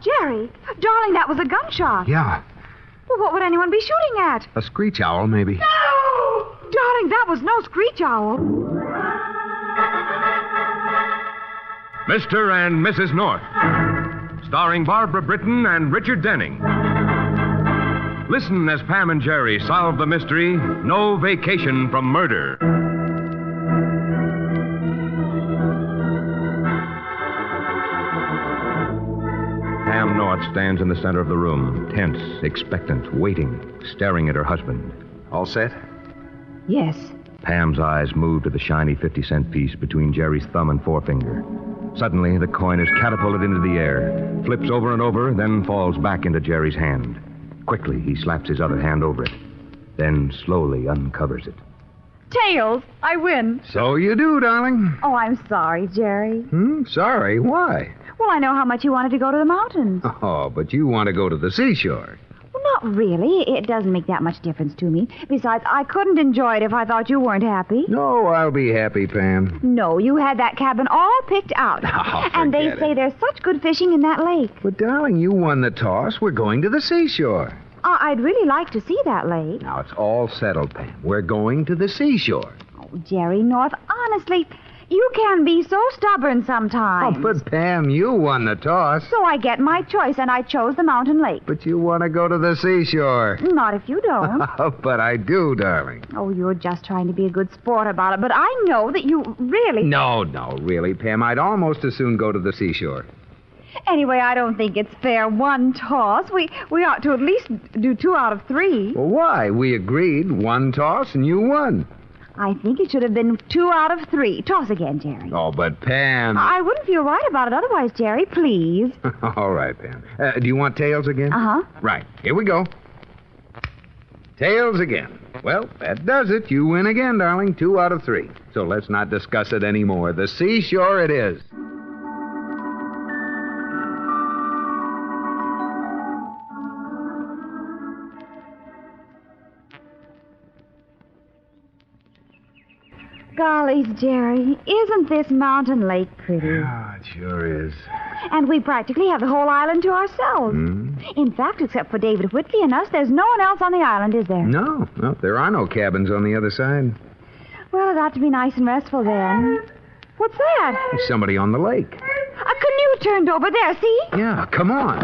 Jerry, darling, that was a gunshot. Yeah, Well, what would anyone be shooting at? a screech owl, maybe. No! Darling, that was no screech owl. Mr. and Mrs. North, starring Barbara Britton and Richard Denning. Listen as Pam and Jerry solve the mystery, No Vacation from Murder. Pam North stands in the center of the room, tense, expectant, waiting, staring at her husband. All set? Yes. Pam's eyes move to the shiny 50-cent piece between Jerry's thumb and forefinger. Suddenly, the coin is catapulted into the air, flips over and over, then falls back into Jerry's hand. Quickly, he slaps his other hand over it, then slowly uncovers it. Tails, I win. So you do, darling. Oh, I'm sorry, Jerry. Sorry, why? Well, I know how much you wanted to go to the mountains. Oh, but you want to go to the seashore. Well, not really. It doesn't make that much difference to me. Besides, I couldn't enjoy it if I thought you weren't happy. No, I'll be happy, Pam. No, you had that cabin all picked out. Oh, and they forget say it. there's such good fishing in that lake. But, darling, you won the toss. We're going to the seashore. I'd really like to see that lake. Now, it's all settled, Pam. We're going to the seashore. Oh, Jerry North, honestly, you can be so stubborn Oh, sometimes. but, Pam, you won the toss. So I get my choice, and I chose the mountain lake. But you want to go to the seashore. Not if you don't. But I do, darling. Oh, you're just trying to be a good sport about it, but I know that you really... No, really, Pam. I'd almost as soon go to the seashore. Anyway, I don't think it's fair. One toss. We ought to at least do 2 out of 3. Well, why? We agreed. One toss and you won. I think it should have been 2 out of 3. Toss again, Jerry. Oh, but Pam... I wouldn't feel right about it otherwise, Jerry. Please. All right, Pam. Do you want tails again? Uh-huh. Right. Here we go. Tails again. Well, that does it. You win again, darling. 2 out of 3. So let's not discuss it anymore. The seashore it is. Gollies, Jerry, isn't this mountain lake pretty? Ah, it sure is. And we practically have the whole island to ourselves. In fact, except for David Whitley and us, there's no one else on the island, is there? No, there are no cabins on the other side. Well, it ought to be nice and restful then. What's that? There's somebody on the lake. A canoe turned over there, see? Yeah, come on.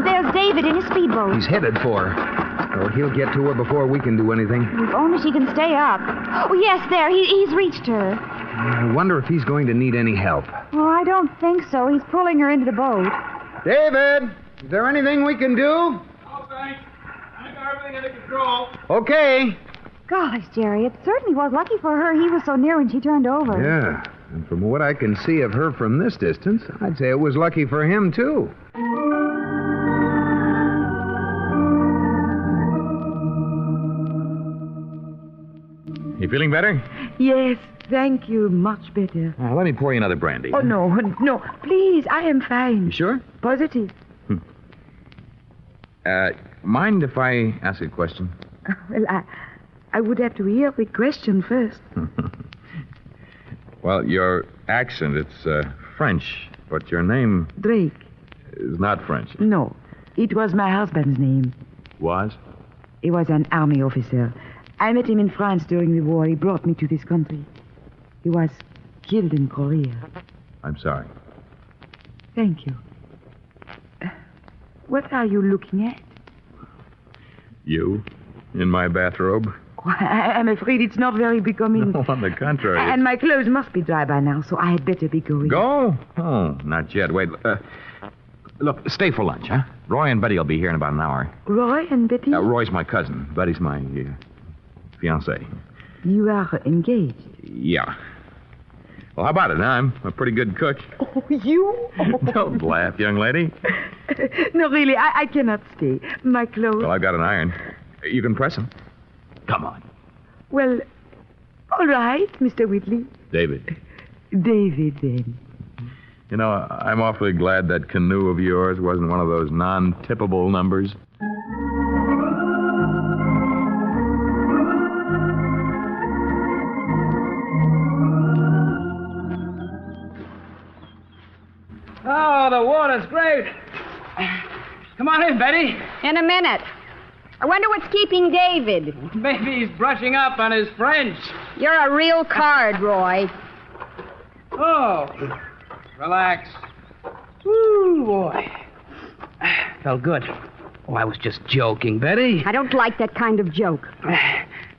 There's David in his speedboat. He's headed for her. Oh, he'll get to her before we can do anything. If only she can stay up. Oh, yes, there. He's reached her. I wonder if he's going to need any help. Oh, I don't think so. He's pulling her into the boat. David, is there anything we can do? No, thanks. I got everything under control. Okay. Gosh, Jerry, it certainly was lucky for her he was so near when she turned over. Yeah, and from what I can see of her from this distance, I'd say it was lucky for him, too. You feeling better? Yes, thank you. Much better. Let me pour you another brandy. Oh, no. Please, I am fine. You sure? Positive. Mind if I ask a question? Well, I would have to hear the question first. Well, your accent, it's French, but your name Drake. is not French. No, it was my husband's name. Was? He was an army officer. I met him in France during the war. He brought me to this country. He was killed in Korea. I'm sorry. Thank you. What are you looking at? You? In my bathrobe? I'm afraid it's not very becoming. No, on the contrary. And my clothes must be dry by now, so I had better be going. Go? Oh, not yet. Wait, look, stay for lunch, huh? Roy and Betty will be here in about an hour. Roy and Betty? Roy's my cousin. Betty's my fiancée. You are engaged. Yeah. Well, how about it, huh? I'm a pretty good cook. Oh, you? Don't laugh, young lady. No, really, I cannot stay. My clothes... Well, I've got an iron. You can press them. Come on. Well, all right, Mr. Whitley. David. David, then. You know, I'm awfully glad that canoe of yours wasn't one of those non-tippable numbers. Oh, the water's great. Come on in, Betty. In a minute. I wonder what's keeping David. Maybe he's brushing up on his French. You're a real card, Roy. Oh, relax. Woo, boy. Felt good. Oh, I was just joking, Betty. I don't like that kind of joke.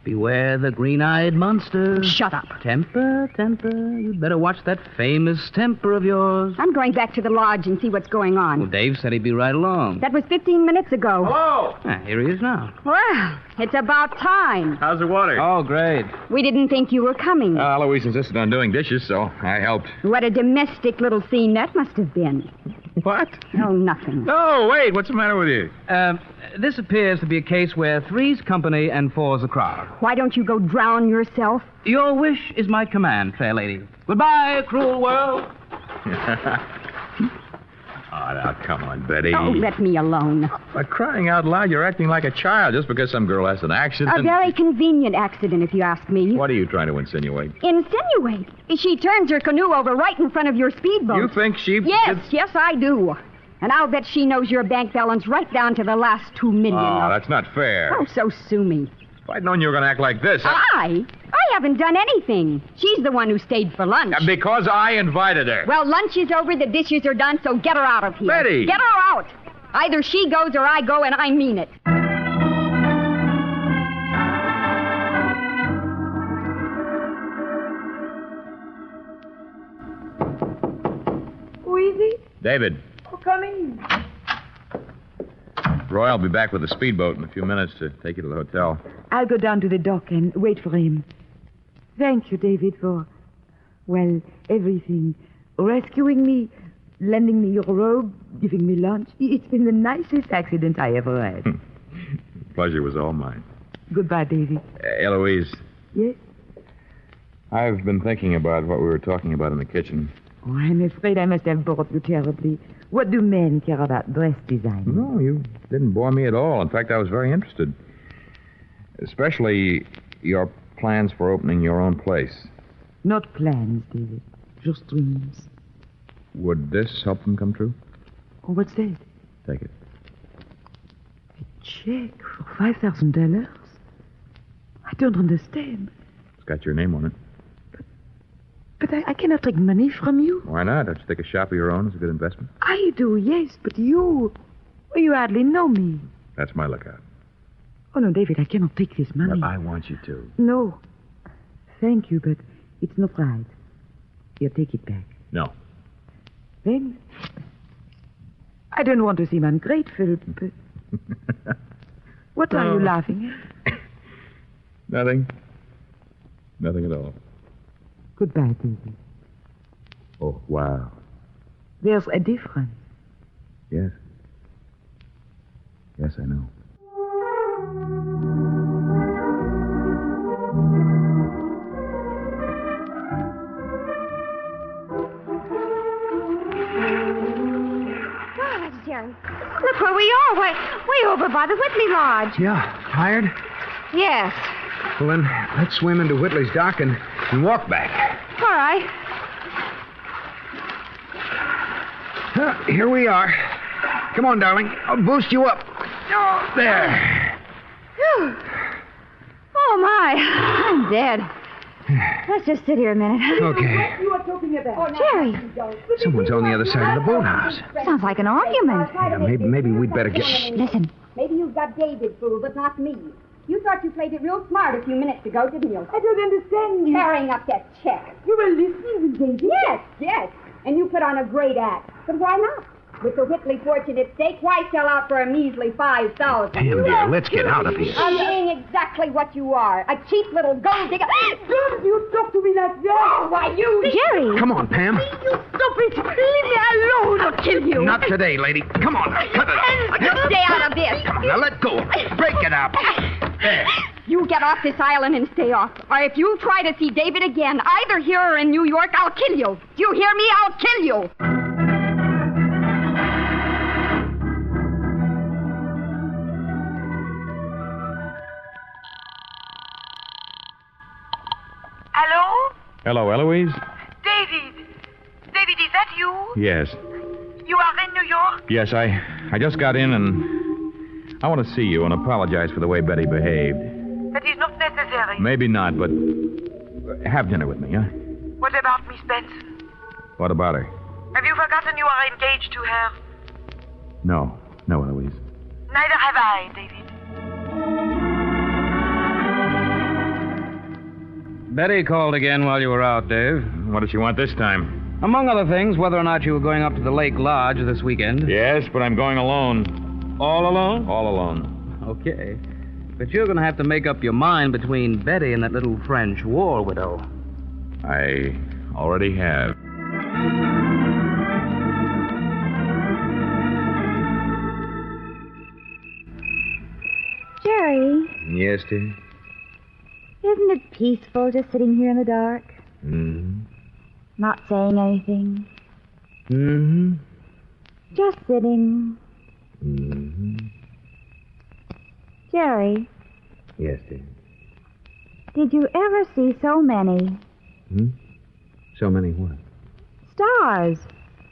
Beware the green-eyed monster. Shut up. Temper, temper. You'd better watch that famous temper of yours. I'm going back to the lodge and see what's going on. Well, Dave said he'd be right along. That was 15 minutes ago. Hello. Here he is now. Well, it's about time. How's the water? Oh, great. We didn't think you were coming. Eloise insisted on doing dishes, so I helped. What a domestic little scene that must have been. What? Oh, nothing. Oh, wait, what's the matter with you? This appears to be a case where three's company and four's a crowd. Why don't you go drown yourself? Your wish is my command, fair lady. Goodbye, cruel world. Oh, now, come on, Betty. Oh, let me alone. By crying out loud, you're acting like a child just because some girl has an accident. A very convenient accident, if you ask me. What are you trying to insinuate? Insinuate? She turns her canoe over right in front of your speedboat. You think she... Yes, I do. And I'll bet she knows your bank balance right down to the last $2 million. Oh, that's not fair. Oh, so sue me. If I'd known you were going to act like this... I haven't done anything. She's the one who stayed for lunch. Because I invited her. Well, lunch is over, the dishes are done, so get her out of here. Betty! Get her out. Either she goes or I go, and I mean it. Who is it? David, Oh, come in. Roy will be back with the speedboat in a few minutes to take you to the hotel. I'll go down to the dock and wait for him. Thank you, David, for, well, everything. Rescuing me, lending me your robe, giving me lunch. It's been the nicest accident I ever had. Pleasure was all mine. Goodbye, David. Eloise, Yes? I've been thinking about what we were talking about in the kitchen. Oh, I'm afraid I must have bored you terribly. What do men care about dress design? No, you didn't bore me at all. In fact, I was very interested. Especially your plans for opening your own place. Not plans, David. Just dreams. Would this help them come true? Oh, what's that? Take it. A check for $5,000? I don't understand. It's got your name on it. But I cannot take money from you. Why not? Don't you think a shop of your own is a good investment? I do, yes, but you... Well, you hardly know me. That's my lookout. Oh, no, David, I cannot take this money. But I want you to. No. Thank you, but it's not right. You take it back. No. Then... I don't want to seem ungrateful, but... What are you laughing at? Nothing. Nothing at all. Goodbye, David. Oh, wow. There's a difference. Yes. Yes, I know. Oh, Jerry. Look where we are. Way over by the Whitley Lodge. Yeah, tired? Yes. Well, then, let's swim into Whitley's dock and walk back. All right. Here we are. Come on, darling. I'll boost you up. Oh, there. Phew. Oh, my. I'm dead. Let's just sit here a minute. Okay. You are talking about... Jerry, Someone's on the other side of the boathouse. sounds like an argument. Yeah, maybe we'd better get... Shh, listen. Maybe you've got David fooled, but not me. You thought you played it real smart a few minutes ago, didn't you? I don't understand you. Carrying up that check. You were listening to David? Yes. And you put on a great act. But why not? With the Whitley fortune at stake, why sell out for a measly $5,000? Pam, dear, let's get out of here. I'm being exactly what you are. A cheap little gold digger. Don't you talk to me like that. Oh, why, you... Jerry. Come on, Pam. You stop it. Leave me alone. I'll kill you. Not today, lady. Come on, cut it. You stay out of this. Now let go. Break it up. There. You get off this island and stay off. Or if you try to see David again, either here or in New York, I'll kill you. Do you hear me? I'll kill you. Hello? Hello, Eloise? David. David, is that you? Yes. You are in New York? Yes, I just got in and I want to see you and apologize for the way Betty behaved. That is not necessary. Maybe not, but have dinner with me, huh? What about Miss Benson? What about her? Have you forgotten you are engaged to her? No, Eloise. Neither have I, David. Betty called again while you were out, Dave. What does she want this time? Among other things, whether or not you were going up to the Lake Lodge this weekend. Yes, but I'm going alone. All alone? All alone. Okay. But you're going to have to make up your mind between Betty and that little French war widow. I already have. Jerry, Yes, dear? isn't it peaceful just sitting here in the dark? Mm-hmm. Not saying anything. Mm-hmm. Just sitting. Mm-hmm. Jerry, Yes, dear. did you ever see so many So many what? stars?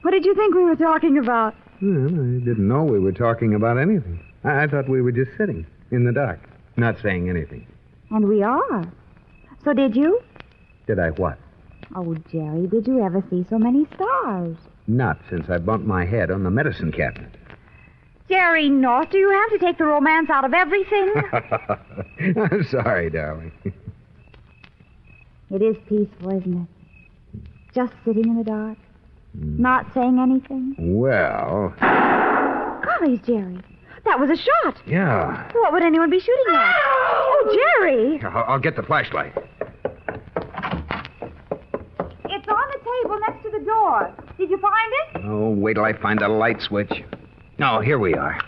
What did you think we were talking about? Well, I didn't know we were talking about anything. I thought we were just sitting in the dark, not saying anything. And we are. So did you? Did I what? Oh, Jerry, did you ever see so many stars? Not since I bumped my head on the medicine cabinet. Jerry North, do you have to take the romance out of everything? I'm sorry, darling. It is peaceful, isn't it? Just sitting in the dark, not saying anything. Well, Golly, Jerry, that was a shot. yeah. What would anyone be shooting at? Oh, Jerry! I'll get the flashlight. It's on the table next to the door. Did you find it? Oh, wait till I find the light switch. Oh, here we are.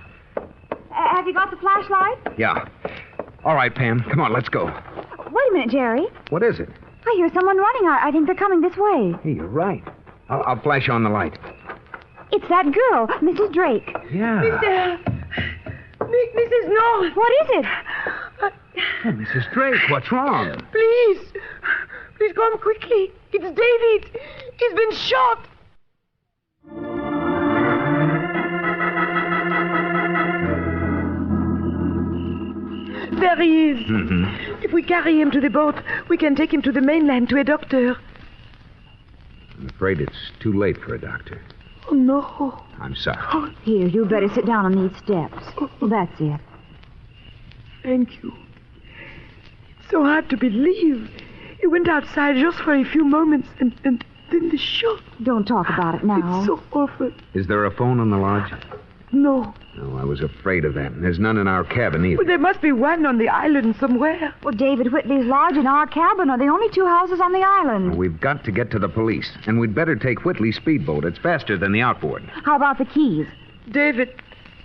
Have you got the flashlight? Yeah. All right, Pam. Come on, let's go. Wait a minute, Jerry. What is it? I hear someone running. I think they're coming this way. Hey, you're right. I'll flash on the light. It's that girl, Mrs. Drake. Yeah. Mrs. North. What is it? Oh, Mrs. Drake, what's wrong? Please. Please come quickly. It's David. He's been shot. There he is. Mm-hmm. If we carry him to the boat, we can take him to the mainland to a doctor. I'm afraid it's too late for a doctor. Oh, no. I'm sorry. Here, you better sit down on these steps. That's it. Thank you. It's so hard to believe. He went outside just for a few moments and then the shot. Don't talk about it now. It's so awful. Is there a phone on the lodge? No. No, I was afraid of that. And there's none in our cabin either. But there must be one on the island somewhere. Well, David Whitley's lodge and our cabin are the only two houses on the island. We've got to get to the police. And we'd better take Whitley's speedboat. It's faster than the outboard. How about the keys? David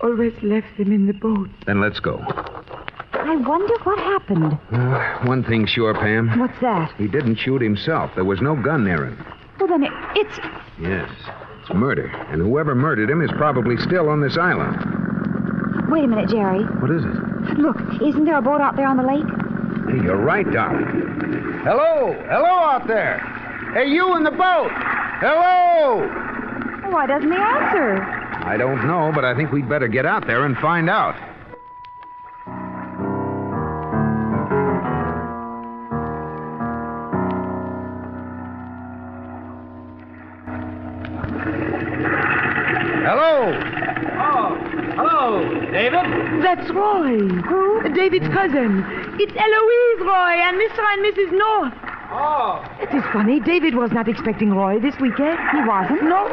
always left them in the boat. Then let's go. I wonder what happened. One thing's sure, Pam. What's that? He didn't shoot himself. There was no gun near him. Well, then it's... Yes, it's murder. And whoever murdered him is probably still on this island. Wait a minute, Jerry. What is it? Look, isn't there a boat out there on the lake? Hey, you're right, darling. Hello! Hello out there! Hey, you in the boat! Hello! Well, why doesn't he answer? I don't know, but I think we'd better get out there and find out. Hello! Oh, hello, David. That's Roy. Who? David's cousin. It's Eloise Roy and Mr. and Mrs. North. Oh. It is funny. David was not expecting Roy this weekend. He wasn't? No.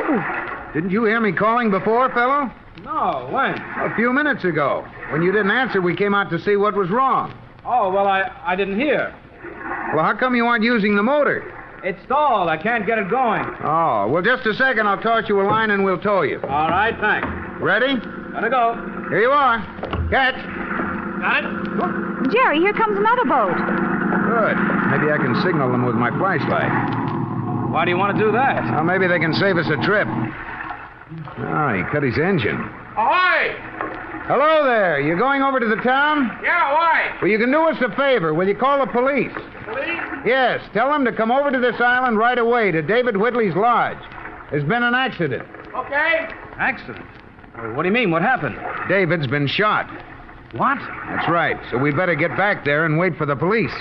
Didn't you hear me calling before, fellow? No, when? A few minutes ago. When you didn't answer, we came out to see what was wrong. Oh, well, I didn't hear. Well, how come you aren't using the motor? It's stalled. I can't get it going. Oh, well, just a second. I'll toss you a line and we'll tow you. All right, thanks. Ready? Gotta go. Here you are. Catch. Got it? Jerry, here comes another boat. Good. Maybe I can signal them with my flashlight. Why do you want to do that? Well, maybe they can save us a trip. Oh, he cut his engine. Ahoy! Hello there. You going over to the town? Yeah, why? Well, you can do us a favor. Will you call the police? Police? Yes. Tell them to come over to this island right away to David Whitley's lodge. There's been an accident. Okay. Accident? What do you mean? What happened? David's been shot. What? That's right. So we better get back there and wait for the police.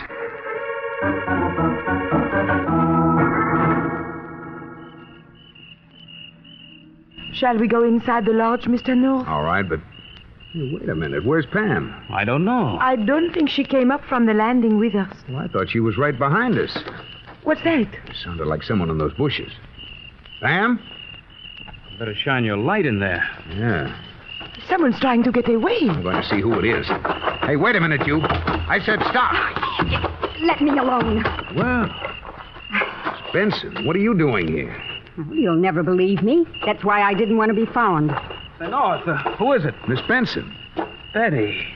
Shall we go inside the lodge, Mr. North? All right, but... Hey, wait a minute. Where's Pam? I don't know. I don't think she came up from the landing with us. Well, I thought she was right behind us. What's that? It sounded like someone in those bushes. Pam? Better shine your light in there. Yeah. Someone's trying to get away. I'm going to see who it is. Hey, wait a minute, you. I said stop. Let me alone. Well, Benson, what are you doing here? You'll never believe me. That's why I didn't want to be found. North, who is it? Miss Benson. Betty.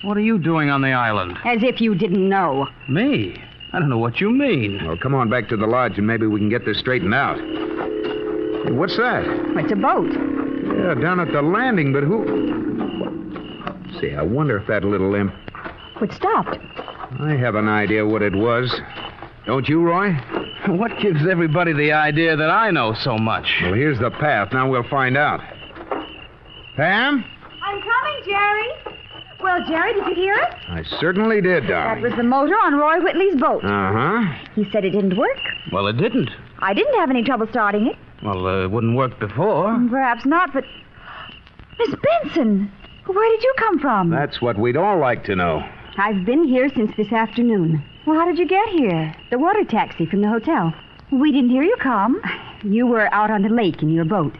What are you doing on the island? As if you didn't know. Me? I don't know what you mean. Well, come on back to the lodge and maybe we can get this straightened out. Hey, what's that? It's a boat. Yeah, down at the landing, but who... See, I wonder if that little imp... It stopped. I have an idea what it was. Don't you, Roy? What gives everybody the idea that I know so much? Well, here's the path. Now we'll find out. Pam? I'm coming, Jerry. Well, Jerry, did you hear it? I certainly did, That darling. was the motor on Roy Whitley's boat. Uh-huh. He said it didn't work. Well, it didn't. I didn't have any trouble starting it. Well, it wouldn't work before. Perhaps not, but... Miss Benson, where did you come from? That's what we'd all like to know. I've been here since this afternoon. Well, how did you get here? The water taxi from the hotel. We didn't hear you come. You were out on the lake in your boat.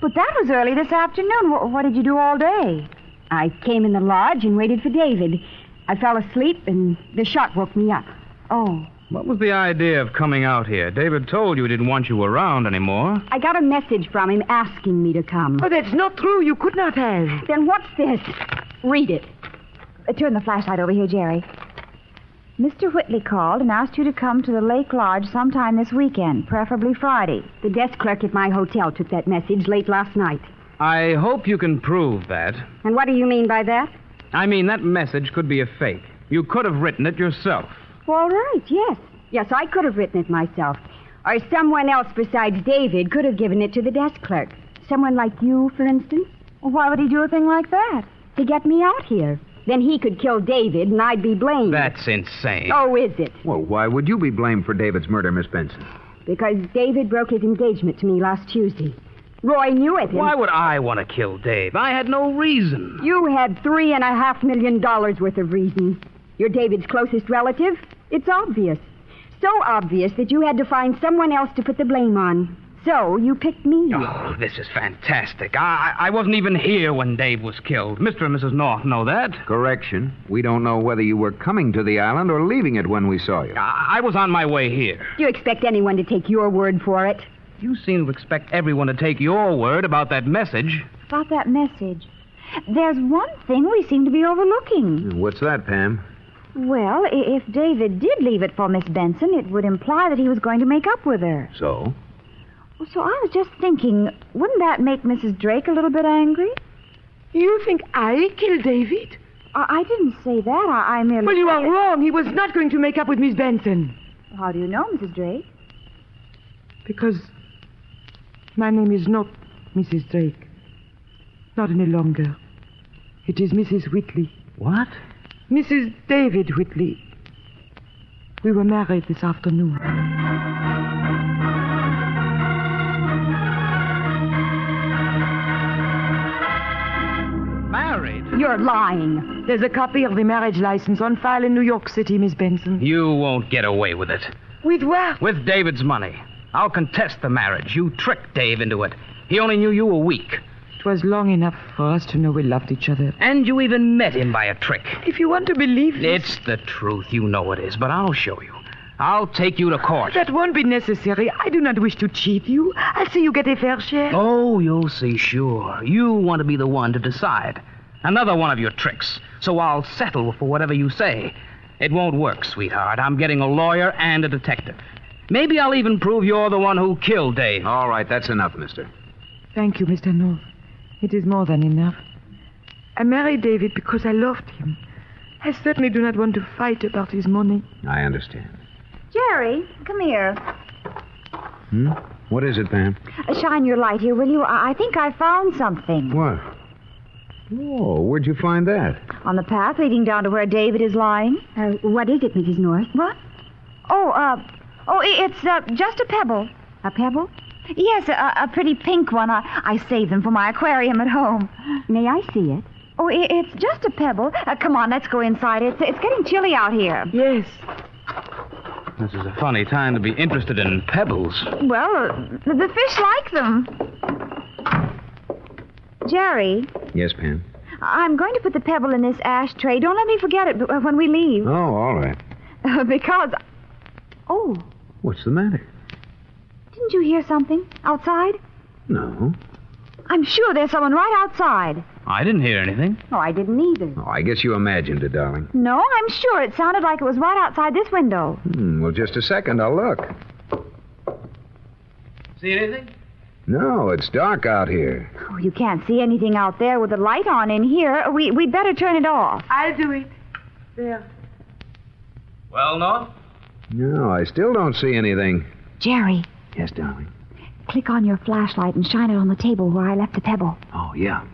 But that was early this afternoon. What did you do all day? I came in the lodge and waited for David. I fell asleep and the shot woke me up. Oh. What was the idea of coming out here? David told you he didn't want you around anymore. I got a message from him asking me to come. Oh, that's not true. You could not have. Then what's this? Read it. Turn the flashlight over here, Jerry. Mr. Whitley called and asked you to come to the Lake Lodge sometime this weekend, preferably Friday. The desk clerk at my hotel took that message late last night. I hope you can prove that. And what do you mean by that? I mean, that message could be a fake. You could have written it yourself. All right, yes. Yes, I could have written it myself. Or someone else besides David could have given it to the desk clerk. Someone like you, for instance. Well, why would he do a thing like that? To get me out here. Then he could kill David and I'd be blamed. That's insane. Oh, is it? Well, why would you be blamed for David's murder, Miss Benson? Because David broke his engagement to me last Tuesday. Roy knew it. Why would I want to kill Dave? I had no reason. You had $3.5 million worth of reason. You're David's closest relative. It's obvious. So obvious that you had to find someone else to put the blame on. So you picked me. Oh, this is fantastic. I wasn't even here when Dave was killed. Mr. and Mrs. North know that. Correction. We don't know whether you were coming to the island or leaving it when we saw you. I was on my way here. Do you expect anyone to take your word for it? You seem to expect everyone to take your word about that message. About that message. There's one thing we seem to be overlooking. What's that, Pam? Well, if David did leave it for Miss Benson, it would imply that he was going to make up with her. So? So I was just thinking, wouldn't that make Mrs. Drake a little bit angry? You think I killed David? I didn't say that. I merely... Well, you are wrong. He was not going to make up with Miss Benson. How do you know, Mrs. Drake? Because my name is not Mrs. Drake. Not any longer. It is Mrs. Whitley. What? Mrs. David Whitley. We were married this afternoon. Married? You're lying. There's a copy of the marriage license on file in New York City, Miss Benson. You won't get away with it. With what? With David's money. I'll contest the marriage. You tricked Dave into it. He only knew you a week. It was long enough for us to know we loved each other. And you even met him by a trick. If you want to believe this... It's the truth. You know it is, but I'll show you. I'll take you to court. That won't be necessary. I do not wish to cheat you. I'll see you get a fair share. Oh, you'll see, sure. You want to be the one to decide. Another one of your tricks. So I'll settle for whatever you say. It won't work, sweetheart. I'm getting a lawyer and a detective. Maybe I'll even prove you're the one who killed Dave. All right, that's enough, mister. Thank you, Mr. North. It is more than enough. I married David because I loved him. I certainly do not want to fight about his money. I understand. Jerry, come here. What is it, Pam? Shine your light here, will you? I think I found something. What? Oh, where'd you find that? On the path leading down to where David is lying. What is it, Mrs. North? What? It's just a pebble. A pebble? Yes, a pretty pink one. I saved them for my aquarium at home. May I see it? Oh, it's just a pebble. Come on, let's go inside. It's getting chilly out here. Yes. This is a funny time to be interested in pebbles. Well, the fish like them. Jerry, Yes, Pam? I'm going to put the pebble in this ashtray. Don't let me forget it when we leave. Oh, all right. Because... Oh, What's the matter? didn't you hear something outside? No. I'm sure there's someone right outside. I didn't hear anything. Oh, I didn't either. Oh, I guess you imagined it, darling. No, I'm sure it sounded like it was right outside this window. Well, just a second. I'll look. See anything? No, it's dark out here. Oh, you can't see anything out there with the light on in here. We'd better turn it off. I'll do it. There. Well, North? No, I still don't see anything. Jerry, Yes, darling. click on your flashlight and shine it on the table where I left the pebble. Oh, yeah.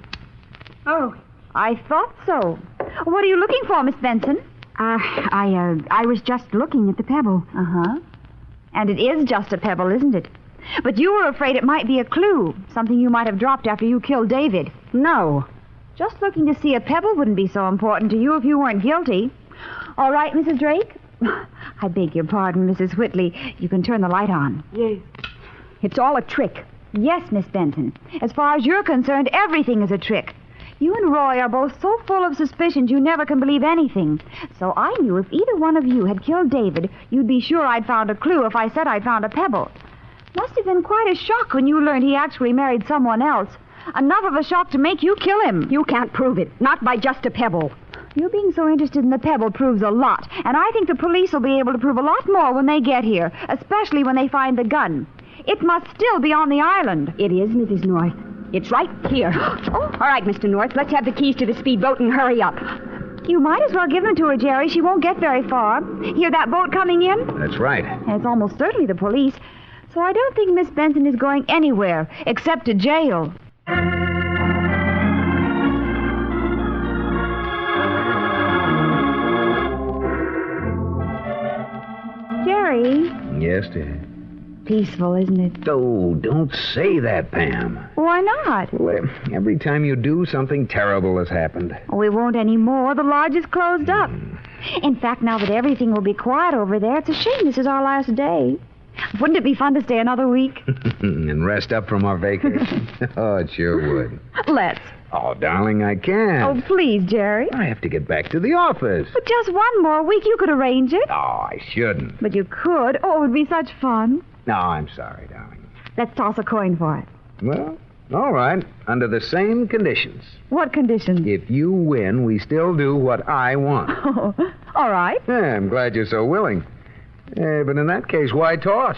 Oh, I thought so. What are you looking for, Miss Benson? I was just looking at the pebble. Uh-huh. And it is just a pebble, isn't it? But you were afraid it might be a clue, something you might have dropped after you killed David. No. Just looking to see a pebble wouldn't be so important to you if you weren't guilty. All right, Mrs. Drake? I beg your pardon, Mrs. Whitley. You can turn the light on. Yes. It's all a trick. Yes, Miss Benson. As far as you're concerned, everything is a trick. You and Roy are both so full of suspicions you never can believe anything. So I knew if either one of you had killed David, you'd be sure I'd found a clue if I said I'd found a pebble. Must have been quite a shock when you learned he actually married someone else. Enough of a shock to make you kill him. You can't prove it. Not by just a pebble. You being so interested in the pebble proves a lot, and I think the police will be able to prove a lot more when they get here, especially when they find the gun. It must still be on the island. It is, Mrs. North. It's right here. Oh. All right, Mr. North, let's have the keys to the speedboat and hurry up. You might as well give them to her, Jerry. She won't get very far. Hear that boat coming in? That's right. And it's almost certainly the police. So I don't think Miss Benson is going anywhere except to jail. Jerry, Yes, dear. peaceful, isn't it? Oh, don't say that, Pam. Why not? Well, every time you do, something terrible has happened. We won't anymore. The lodge is closed up. In fact, now that everything will be quiet over there, it's a shame this is our last day. Wouldn't it be fun to stay another week? And rest up from our vacation? Oh, it sure would. Let's. Oh, darling, I can't. Oh, please, Jerry. I have to get back to the office. But just one more week, you could arrange it. Oh, I shouldn't. But you could. Oh, it would be such fun. No, I'm sorry, darling. Let's toss a coin for it. Well, all right. Under the same conditions. What conditions? If you win, we still do what I want. Oh, all right. Yeah, I'm glad you're so willing. But in that case, why toss?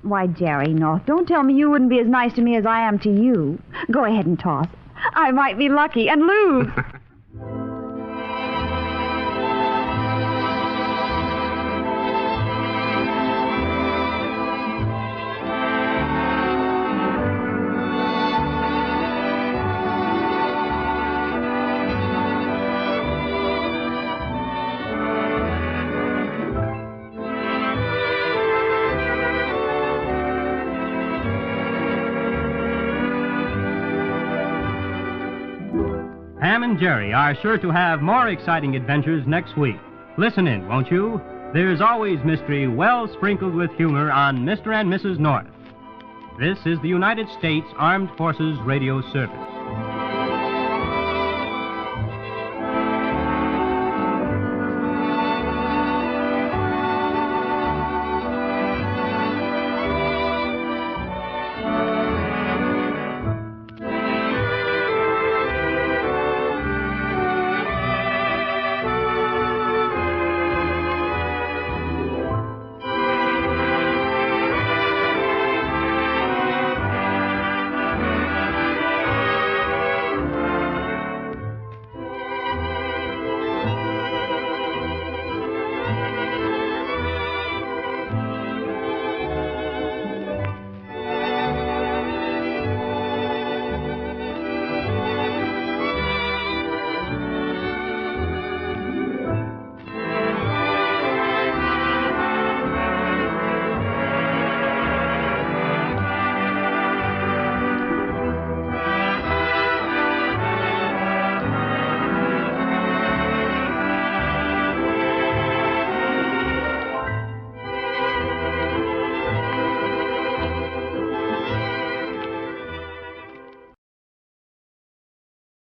Why, Jerry North, don't tell me you wouldn't be as nice to me as I am to you. Go ahead and toss. I might be lucky and lose. Pam and Jerry are sure to have more exciting adventures next week. Listen in, won't you? There's always mystery well sprinkled with humor on Mr. and Mrs. North. This is the United States Armed Forces Radio Service.